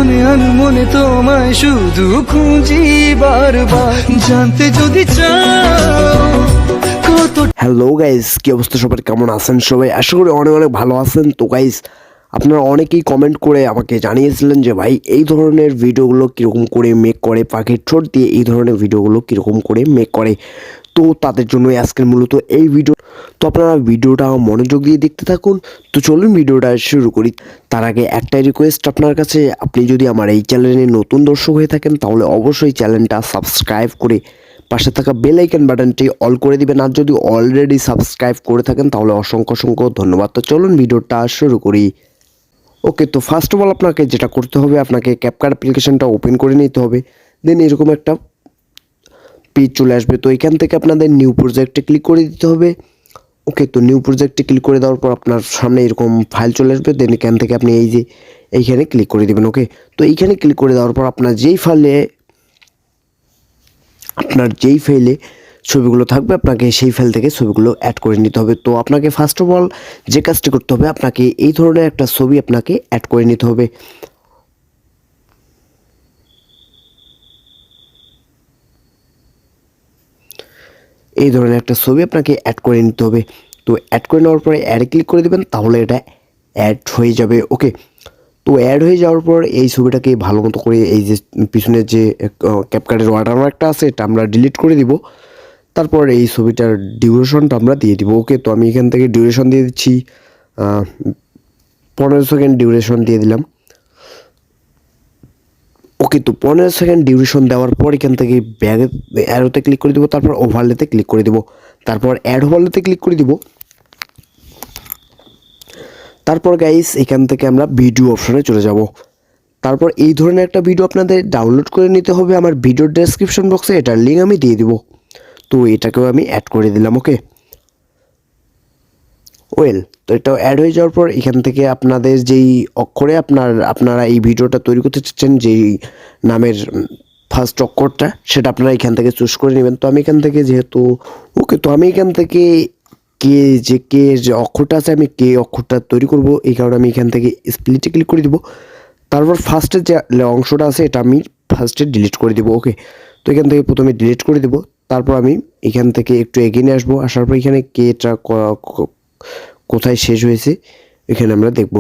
মনে আনমনে তোমায় শুধু খুঁজি বারবার, জানতে যদি চাও কত। হ্যালো গাইস, কি অবস্থা সবার, কেমন আছেন সবাই? আশা করি অনেক অনেক ভালো আছেন। তো গাইস, আপনারা অনেকেই কমেন্ট করে আমাকে জানিয়েছিলেন যে ভাই এই ধরনের ভিডিওগুলো কীরকম করে মেক করে, পাখির ঠোঁট দিয়ে এই ধরনের ভিডিওগুলো কীরকম করে মেক করে। তো তাদের জন্যই আজকের মূলত এই ভিডিও। তো আপনারা ভিডিওটা মনোযোগ দিয়ে দেখতে থাকুন। তো চলুন ভিডিওটা শুরু করি। তার আগে একটাই রিকোয়েস্ট আপনার কাছে, আপনি যদি আমার এই চ্যানেলে নতুন দর্শক হয়ে থাকেন তাহলে অবশ্যই চ্যানেলটা সাবস্ক্রাইব করে পাশে থাকা বেল আইকন বাটনটি অল করে দিবেন। আর যদি অলরেডি সাবস্ক্রাইব করে থাকেন তাহলে অসংখ্য অসংখ্য ধন্যবাদ। তো চলুন ভিডিওটা শুরু করি। ওকে, তো ফার্স্ট অফ অল আপনাকে যেটা করতে হবে, আপনাকে ক্যাপকাট অ্যাপ্লিকেশনটা ওপেন করে নিতে হবে। দেন এরকম একটা পেজ চলে আসবে। তো এখান থেকে আপনাদের নিউ প্রজেক্টে ক্লিক করে দিতে হবে। ওকে, তো নিউ প্রজেক্টে ক্লিক করে দেওয়ার পর আপনার সামনে এরকম ফাইল চলে আসবে। দেন এখান থেকে আপনি এই যে এইখানে ক্লিক করে দেবেন। ওকে, তো এইখানে ক্লিক করে দেওয়ার পর আপনার যেই ফাইলে ছবিগুলো থাকবে আপনাকে সেই ফাইল থেকে ছবিগুলো অ্যাড করে নিতে হবে। তো আপনাকে ফার্স্ট অফ অল যে কাজটি করতে হবে, আপনাকে এই ধরনের একটা ছবি আপনাকে অ্যাড করে নিতে হবে। এই ধরনের একটা ছবি আপনাকে অ্যাড করে নিতে হবে। তো অ্যাড করে নেওয়ার পরে অ্যাডে ক্লিক করে দেবেন, তাহলে এটা অ্যাড হয়ে যাবে। ওকে, তো অ্যাড হয়ে যাওয়ার পর এই ছবিটাকে ভালো মতো করে এই যে পিছনের যে ক্যাপকাটের ওয়াটারমার্কটা আছে এটা আমরা ডিলিট করে দিব। তারপর এই ছবিটার ডিউরেশনটা আমরা দিয়ে দিব। ওকে, তো আমি এখান থেকে ডিউরেশন দিয়ে দিচ্ছি 15 সেকেন্ড ডিউরেশন দিয়ে দিলাম। ওকে, তো 15 সেকেন্ড ডিউরেশন দেওয়ার পর এখান থেকে ব্যাগে অ্যারোতে ক্লিক করে দিব, তারপর ওভারলেতে ক্লিক করে দিব, তারপর অ্যাড ওভারলেতে ক্লিক করে দিব। তারপর গাইস এখান থেকে আমরা ভিডিও অপশনে চলে যাব। তারপর এই ধরনের একটা ভিডিও আপনাদের ডাউনলোড করে নিতে হবে। আমার ভিডিওর ডেসক্রিপশন বক্সে এটার লিঙ্ক আমি দিয়ে দিব। তো এটাকেও আমি অ্যাড করে দিলাম। ওকে, তো এটাও অ্যাড হয়ে যাওয়ার পর এখান থেকে আপনাদের যেই অক্ষরে আপনারা এই ভিডিওটা তৈরি করতে চাচ্ছেন, যেই নামের ফার্স্ট অক্ষরটা, সেটা আপনারা এখান থেকে চুজ করে নেবেন। তো আমি এখান থেকে যেহেতু তো আমি এখান থেকে কে যে অক্ষরটা আছে, আমি কে অক্ষরটা তৈরি করব, এই কারণে আমি এখান থেকে স্প্লিটে ক্লিক করে দিব। তারপর ফার্স্টের যে অংশটা আছে এটা আমি ফার্স্টে ডিলিট করে দিব। ওকে, তো এখান থেকে প্রথমে ডিলিট করে দিব। তারপর আমি এখান থেকে একটু এগিয়ে আসবো, আসার পর এখানে কেটা কোথায় শেষ হয়েছে এখানে আমরা দেখব।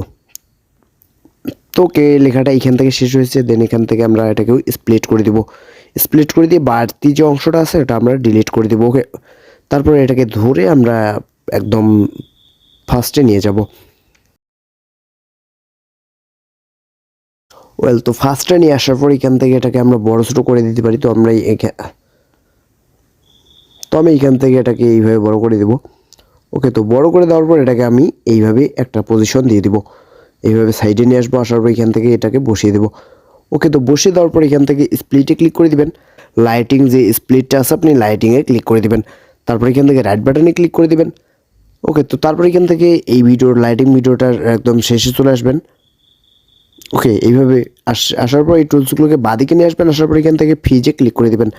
তো কে লেখাটা এখান থেকে শেষ হয়েছে। দেন এখান থেকে আমরা এটাকেও স্প্লিট করে দিব। স্প্লিট করে দিয়ে বাড়তি যে অংশটা আছে এটা আমরা ডিলিট করে দিব। ওকে, তারপরে এটাকে ধরে আমরা একদম ফার্স্টে নিয়ে যাব। তো ফার্স্টে নিয়ে আসার পর এখান থেকে এটাকে আমরা বড় ছোটো করে দিতে পারি। তো আমি এখান থেকে এটাকে এইভাবে বড় করে দেব। ওকে, তো বড় করে দেওয়ার পর এটাকে আমি এইভাবে একটা পজিশন দিয়ে দিব। এইভাবে সাইডে নিয়ে আসবো, আসার পর এখান থেকে এটাকে বসিয়ে দেবো। ওকে, তো বসিয়ে দেওয়ার পর এখান থেকে স্প্লিটে ক্লিক করে দিবেন। লাইটিং যে স্প্লিটটা আছে আপনি লাইটিংয়ে ক্লিক করে দিবেন। তারপর এখান থেকে রাইট বাটনে ক্লিক করে দিবেন। ওকে, তো তারপর এখান থেকে এই ভিডিওটার একদম শেষে চলে আসবেন। ওকে, এইভাবে আসার পর এই টুলসগুলোকে বাদিকে নিয়ে আসবেন। আসার পর এখান থেকে ফিজে ক্লিক করে দিবেন।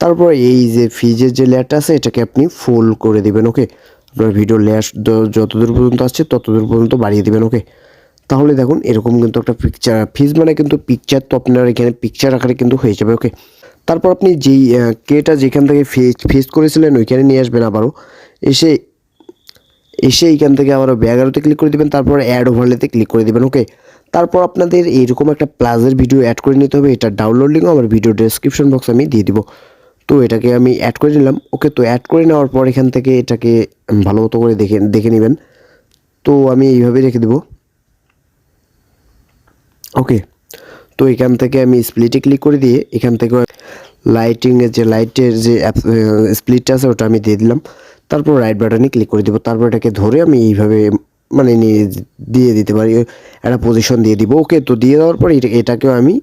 তারপর এই যে ফিজের যে লেয়ারটা আছে এটাকে আপনি ফুল করে দিবেন। ওকে, আপনার ভিডিও লেয়ার যতদূর পর্যন্ত আসছে ততদূর পর্যন্ত বাড়িয়ে দিবেন। ওকে, তাহলে দেখুন এরকম কিন্তু একটা পিকচার, ফিজ মানে কিন্তু পিকচার, তো আপনার এখানে পিকচার আকারে কিন্তু হয়ে যাবে। ওকে, তারপর আপনি যেই কেটা যেখান থেকে ফেস করেছিলেন ওইখানে নিয়ে আসবেন আবারও। এসে এইখান থেকে আবারও ব্যাকগ্রাউন্ডে ক্লিক করে দেবেন, তারপর অ্যাড ওভারলেতে ক্লিক করে দেবেন। ওকে, তারপর আপনাদের এইরকম একটা প্লাজের ভিডিও অ্যাড করে নিতে হবে। এটা ডাউনলোড লিঙ্ক আমার ভিডিও ডেসক্রিপশন বক্সে আমি দিয়ে দিব। তো এটাকে আমি অ্যাড করে নিলাম। ওকে, তো অ্যাড করে নেওয়ার পর এখান থেকে এটাকে ভালো মতো করে দেখে নেবেন। তো আমি এইভাবে রেখে দেবো। ওকে, তো এখান থেকে আমি স্প্লিটে ক্লিক করে দিয়ে এখান থেকে লাইটের যে স্প্লিটটা আছে ওটা আমি দিয়ে দিলাম। তারপর রাইট বাটনে ক্লিক করে দিব। তারপর এটাকে ধরে আমি এইভাবে মানে দিয়ে দিতে পারি, একটা পজিশন দিয়ে দিব। ওকে, তো দিয়ে দেওয়ার পর এটাকেও আমি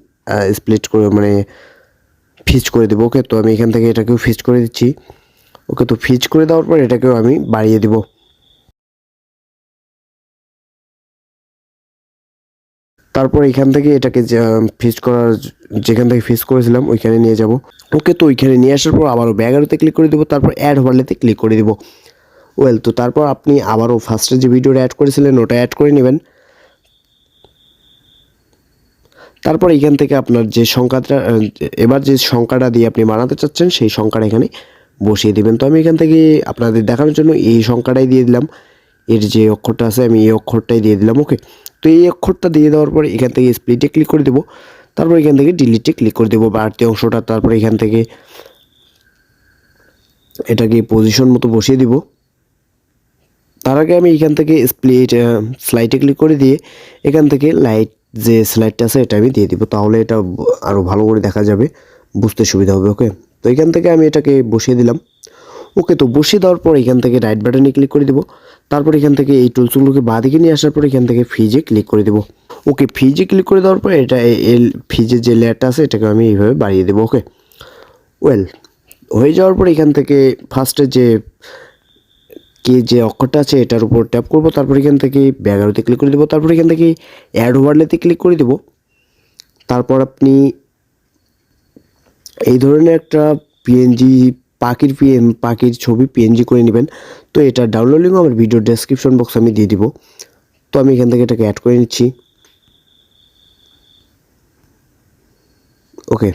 স্প্লিট করে মানে ফিজ করে দেবো। ওকে, তো আমি এখান থেকে এটাকেও ফিজ করে দিচ্ছি। ওকে, তো ফিজ করে দেওয়ার পর এটাকেও আমি বাড়িয়ে দিব। তারপর এখান থেকে এটাকে যেখান থেকে ফিজ করেছিলাম ওইখানে নিয়ে যাব। ওকে, তো ওইখানে নিয়ে আসার পর আবারও ব্যাকগ্রাউন্ডে ক্লিক করে দেবো, তারপর অ্যাড ওভারলেতে ক্লিক করে দেবো। তো তারপর আপনি আবারও ফার্স্টে যে ভিডিওটা অ্যাড করেছিলেন ওটা অ্যাড করে নেবেন। তারপর এখান থেকে আপনার যে সংখ্যাটা এবার যে সংখ্যাটা দিয়ে আপনি বানাতে চাচ্ছেন সেই সংখ্যাটা এখানে বসিয়ে দিবেন। তো আমি এখান থেকে আপনাদের দেখানোর জন্য এই সংখ্যাটাই দিয়ে দিলাম, এর যে অক্ষরটা আছে আমি এই অক্ষরটাই দিয়ে দিলাম। ওকে, তো এই অক্ষরটা দিয়ে দেওয়ার পরে এখান থেকে স্প্লিটে ক্লিক করে দেবো, তারপর এখান থেকে ডিলিটে ক্লিক করে দেবো বাড়তি অংশটা। তারপর এখান থেকে এটাকে পজিশন মতো বসিয়ে দিব। তার আগে আমি এখান থেকে স্লাইডে ক্লিক করে দিয়ে এখান থেকে লাইট যে স্লাইডটা আছে এটা আমি দিয়ে দিব, তাহলে এটা আরও ভালো করে দেখা যাবে, বুঝতে সুবিধা হবে। ওকে, তো এখান থেকে আমি এটাকে বসিয়ে দিলাম। ওকে, তো বসিয়ে দেওয়ার পর এখান থেকে রাইট বাটনে ক্লিক করে দিব। তারপর এখান থেকে এই টুলসগুলোকে বাঁদিকে নিয়ে আসার পর এখান থেকে ফিজে ক্লিক করে দেবো। ওকে, ফিজে ক্লিক করে দেওয়ার পর এটা ফিজের যে লেয়ারটা আছে এটাকে আমি এইভাবে বাড়িয়ে দেবো। ওকে, ওয়েল হয়ে যাওয়ার পর এখান থেকে ফার্স্টে যে অক্ষরটা আছে এটার উপর ট্যাপ করব, তারপর এখান থেকে ব্যাকগ্রাউন্ডে ক্লিক করে দেবো, তারপর এখান থেকে অ্যাড ওভারলেতে ক্লিক করে দেবো। তারপর আপনি এই ধরনের একটা পিএনজি পাখির ছবি পিএনজি করে নেবেন। তো এটা ডাউনলোড লিঙ্ক আমার ভিডিও ডেসক্রিপশন বক্স আমি দিয়ে দিব। তো আমি এখান থেকে এটাকে অ্যাড করে নিচ্ছি। ওকে,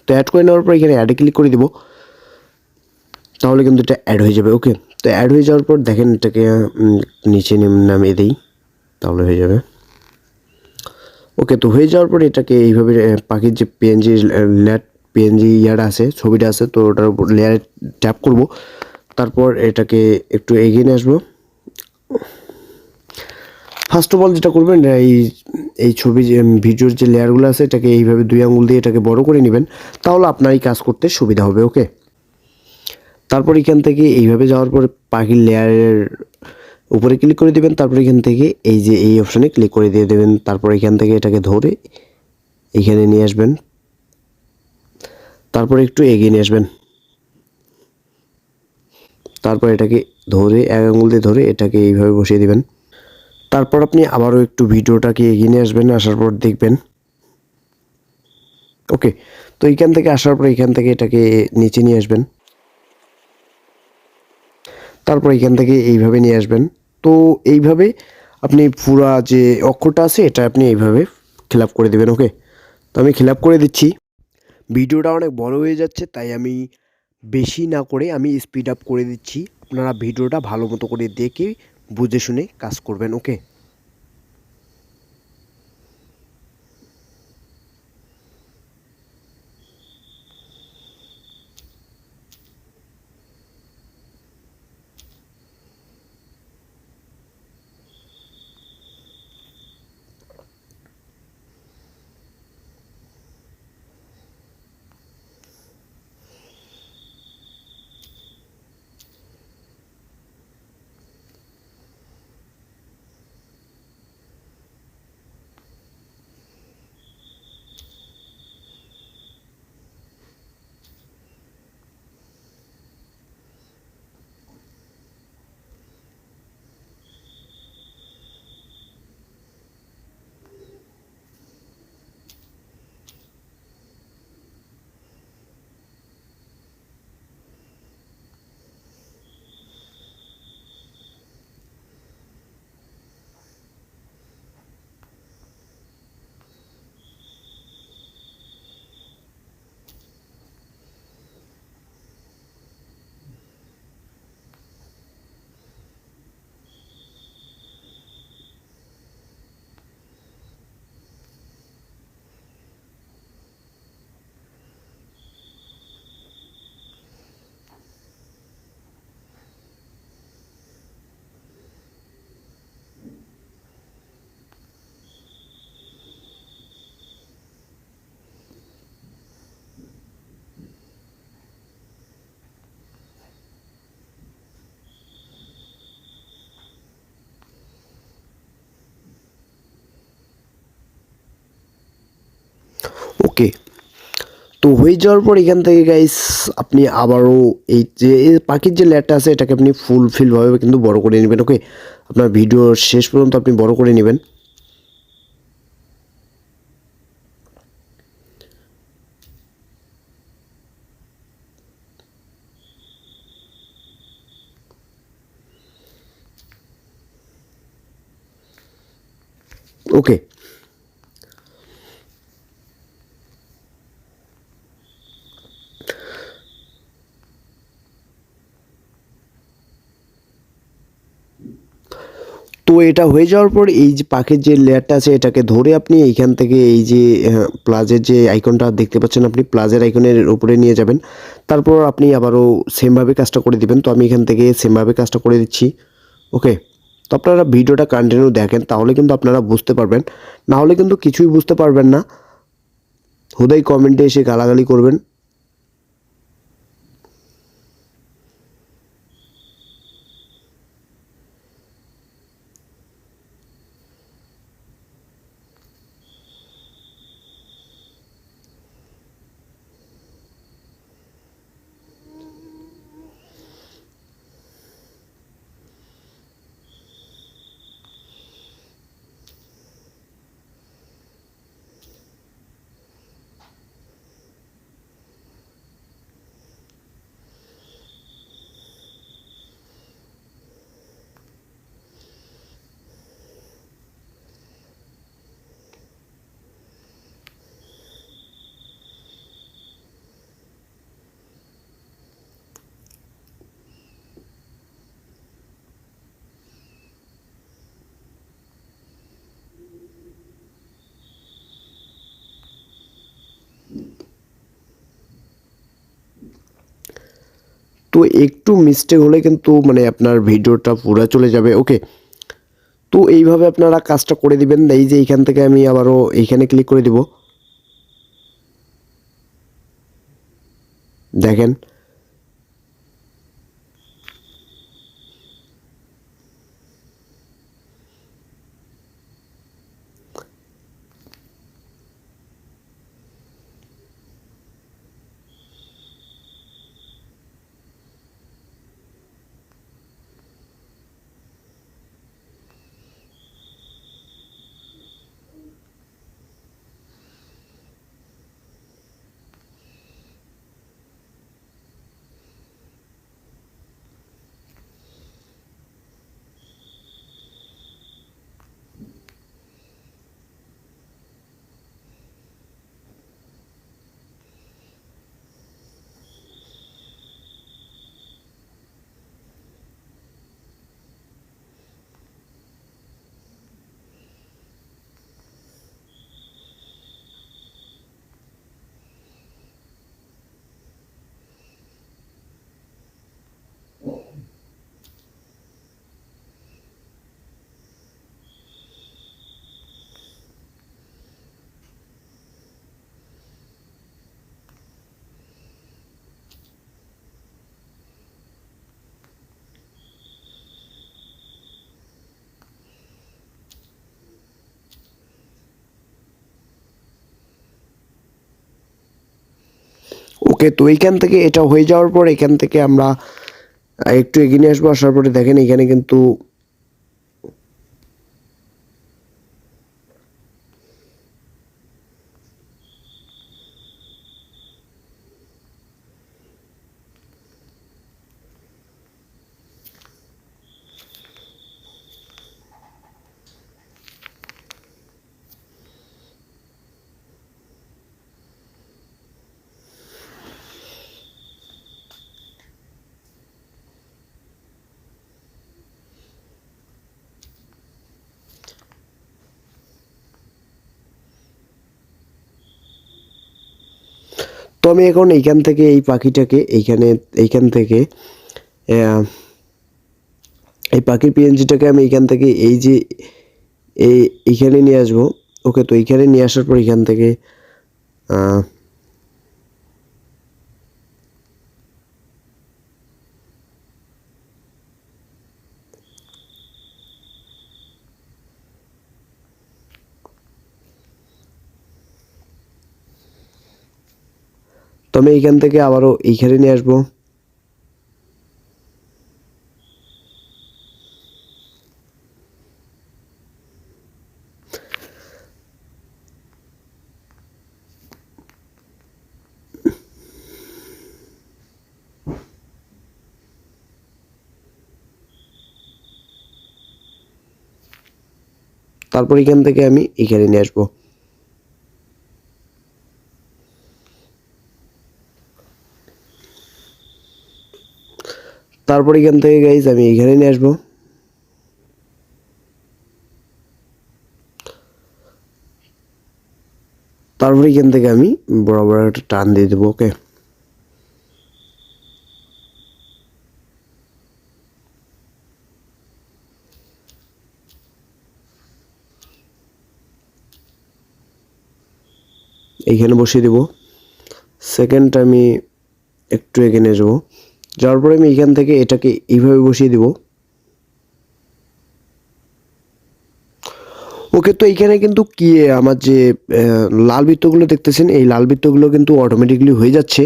তো অ্যাড করে নেওয়ার পর এখানে অ্যাডে ক্লিক করে দিব, তাহলে কিন্তু এটা অ্যাড হয়ে যাবে। ওকে, তো অ্যাড হয়ে যাওয়ার পর দেখেন এটাকে নিচে নামিয়ে দিই, তাহলে হয়ে যাবে। ওকে, তো হয়ে যাওয়ার পর এটাকে এইভাবে পাখির যে পিএনজি ইয়াটা আছে, ছবিটা আছে, তো ওটার উপর লেয়ারে ট্যাপ করব। তারপর এটাকে একটু এগিয়ে নিয়ে আসবো। ফার্স্ট অফ অল যেটা করবেন, এই ছবি যে ভিডিওর যে লেয়ারগুলো আছে এটাকে এইভাবে 2 আঙুল দিয়ে এটাকে বড় করে নেবেন, তাহলে আপনারই কাজ করতে সুবিধা হবে। ওকে, তারপর এখান থেকে এইভাবে যাওয়ার পর পাখির লেয়ারের উপরে ক্লিক করে দেবেন, তারপর এখান থেকে এই অপশানে ক্লিক করে দিয়ে দেবেন। তারপর এখান থেকে এটাকে ধরে এইখানে নিয়ে আসবেন, তারপর একটু এগিয়ে নিয়ে আসবেন, তারপর এটাকে ধরে 1 আঙুল দিয়ে ধরে এটাকে এইভাবে বসিয়ে দিবেন। তারপর আপনি আবারও একটু ভিডিওটাকে এগিয়ে নিয়ে আসবেন, আসার পর দেখবেন। ওকে, তো এইখান থেকে আসার পর এখান থেকে এটাকে নিচে নিয়ে আসবেন, তারপর এখান থেকে এইভাবে নিয়ে আসবেন। তো এইভাবে আপনি পুরা যে অক্ষরটা আছে এটা আপনি এইভাবে ফিল আপ করে দেবেন। ওকে, তো আমি ফিল আপ করে দিচ্ছি। ভিডিওটা অনেক বড় হয়ে যাচ্ছে, তাই আমি বেশি না করে আমি স্পিড আপ করে দিচ্ছি। আপনারা ভিডিওটা ভালো মতো করে দেখে বুঝে শুনে কাজ করবেন। ওকে, ওকে, তো হয়ে যাওয়ার পর এখান থেকে গাইস আপনি আবারও এই পাখির যে লেয়ারটা আছে এটাকে আপনি ফুলফিলভাবে কিন্তু বড় করে নেবেন। ওকে, আপনার ভিডিওর শেষ পর্যন্ত আপনি বড় করে নেবেন। ওকে, তো এটা হয়ে যাওয়ার পর এই যে পাখির যে লেয়ারটা আছে এটাকে ধরে আপনি এইখান থেকে এই যে প্লাজের যে আইকনটা দেখতে পাচ্ছেন আপনি প্লাজের আইকনের উপরে নিয়ে যাবেন। তারপর আপনি আবারও সেমভাবে কাজটা করে দিবেন। তো আমি এখান থেকে সেমভাবে কাজটা করে দিচ্ছি। ওকে, তো আপনারা ভিডিওটা কন্টিনিউ দেখেন, তাহলে কিন্তু আপনারা বুঝতে পারবেন, না হলে কিন্তু কিছুই বুঝতে পারবেন না, হুদাই কমেন্টে এসে গালাগালি করবেন। তো একটু মিস্টেক হলে কিন্তু মানে আপনার ভিডিওটা পুরো চলে যাবে। ওকে, তো এইভাবে আপনারা কাজটা করে দিবেন। এই যে এইখান থেকে আমি আবারও এইখানে ক্লিক করে দিব, দেখেন। ওকে, তো এইখান থেকে এটা হয়ে যাওয়ার পর এখান থেকে আমরা একটু এগিয়ে নিয়ে আসবো। আসার পরে দেখেন এখানে কিন্তু তো আমি এখন এইখান থেকে এই পাখিটাকে এইখান থেকে এই পাখির পিএনজিটাকে আমি এইখান থেকে এই যে এইখানে নিয়ে আসবো। ওকে, তো এইখানে নিয়ে আসার পর এখান থেকে তো আমি এইখান থেকে আবারও এইখানে নিয়ে আসবো। তারপর এখান থেকে আমি এখানে নিয়ে আসবো। তারপর এখান থেকে গাইজ আমি এখানে নিয়ে আসবো। তারপরে এখান থেকে আমি বরাবর একটা টান দিয়ে দেবো। ওকে, এইখানে বসিয়ে দেবো। সেকেন্ড আমি একটু এখানে যাবো, যাওয়ার পরে আমি এখান থেকে এটাকে এইভাবে বসিয়ে দেবো। ওকে, তো এইখানে কিন্তু কি আমার যে লাল বৃত্তগুলো দেখতেছেন, এই লাল বৃত্তগুলো কিন্তু অটোমেটিকলি হয়ে যাচ্ছে।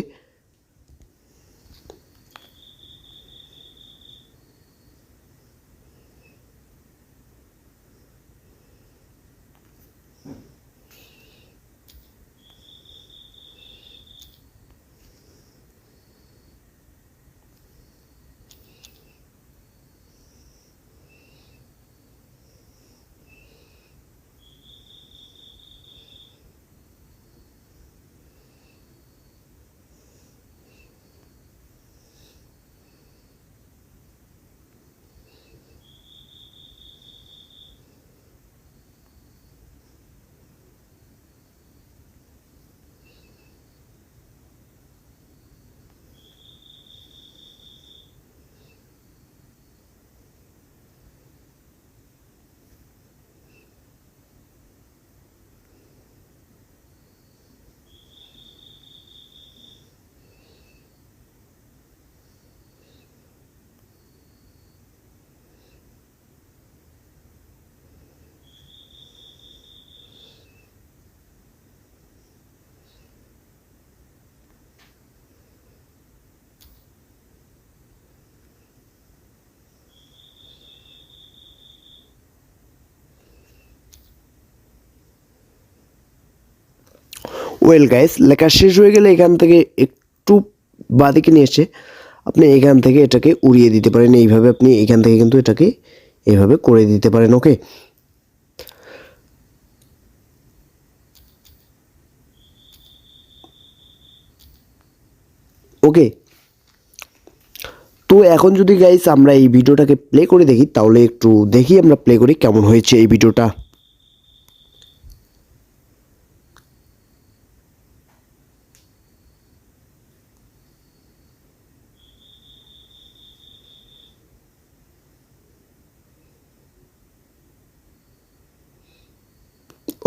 ওয়েল গাইস, লেখা শেষ হয়ে গেলে এখান থেকে একটু বাঁদিকে নিয়ে এসে আপনি এখান থেকে এটাকে উড়িয়ে দিতে পারেন। এইভাবে আপনি এখান থেকে কিন্তু এটাকে এইভাবে করে দিতে পারেন। ওকে, ওকে, তো এখন যদি গাইস আমরা এই ভিডিওটাকে প্লে করে দেখি, তাহলে একটু দেখি আমরা প্লে করি কেমন হয়েছে এই ভিডিওটা।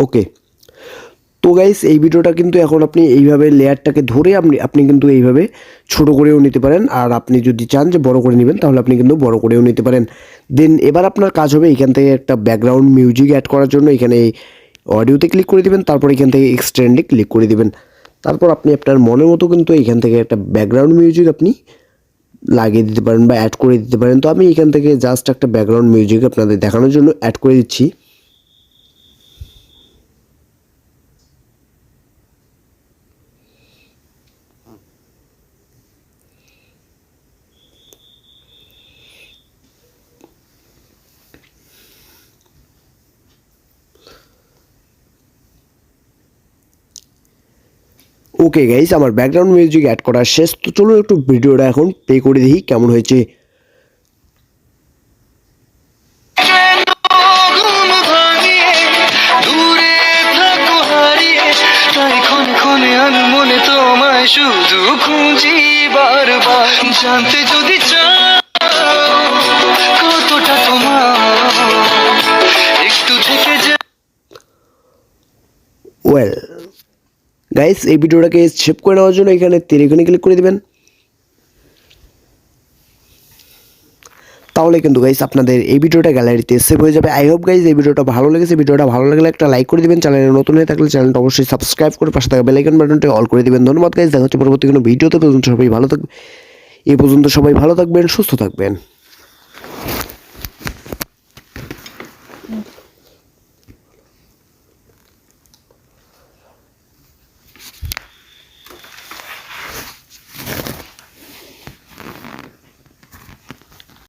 ওকে, তো গাইস এই ভিডিওটা কিন্তু এখন আপনি এইভাবে লেয়ারটাকে ধরে আপনি কিন্তু এইভাবে ছোট করেও নিতে পারেন, আর আপনি যদি চান যে বড় করে নেবেন তাহলে আপনি কিন্তু বড় করেও নিতে পারেন। দেন এবার আপনার কাজ হবে এখান থেকে একটা ব্যাকগ্রাউন্ড মিউজিক অ্যাড করার জন্য এখানে অডিওতে ক্লিক করে দিবেন, তারপর এখান থেকে এক্সটেন্ডে ক্লিক করে দিবেন। তারপর আপনি আপনার মনের মতো কিন্তু এখান থেকে একটা ব্যাকগ্রাউন্ড মিউজিক আপনি লাগিয়ে দিতে পারেন বা অ্যাড করে দিতে পারেন। তো আমি এখান থেকে জাস্ট একটা ব্যাকগ্রাউন্ড মিউজিক আপনাদের দেখানোর জন্য অ্যাড করে দিচ্ছি। ওকে গাইস, আমার ব্যাকগ্রাউন্ড মিউজিক অ্যাড করা শেষ। তো চলুন একটু ভিডিওটা এখন প্লে করে দেখি কেমন হয়েছে। শুধু খুঁজি বারবার, জানতে যদি চাও কতটা তোমার, একটু থেকে যা। ওয়েল গাইস, এই ভিডিওটাকে সেভ করে নেওয়ার জন্য এখানে তীর ক্লিক করে দিবেন। তাহলে কিন্তু গাইস আপনাদের এই ভিডিওটা গ্যালারিতে সেভ হয়ে যাবে। আই হোপ গাইস এই ভিডিওটা ভালো লেগেছে। ভিডিওটা ভালো লাগলে একটা লাইক করে দিবেন। চ্যানেলে নতুন হয়ে থাকলে চ্যানেলটা অবশ্যই সাবস্ক্রাইব করে পাশে থাকা বেল আইকন বাটনটা অল করে দিবেন। ধন্যবাদ গাইস, দেখা হচ্ছে পরবর্তী কোনো ভিডিওতে। পর্যন্ত সবাই ভালো থাকবেন। এই পর্যন্ত সবাই ভালো থাকবেন, সুস্থ থাকবেন।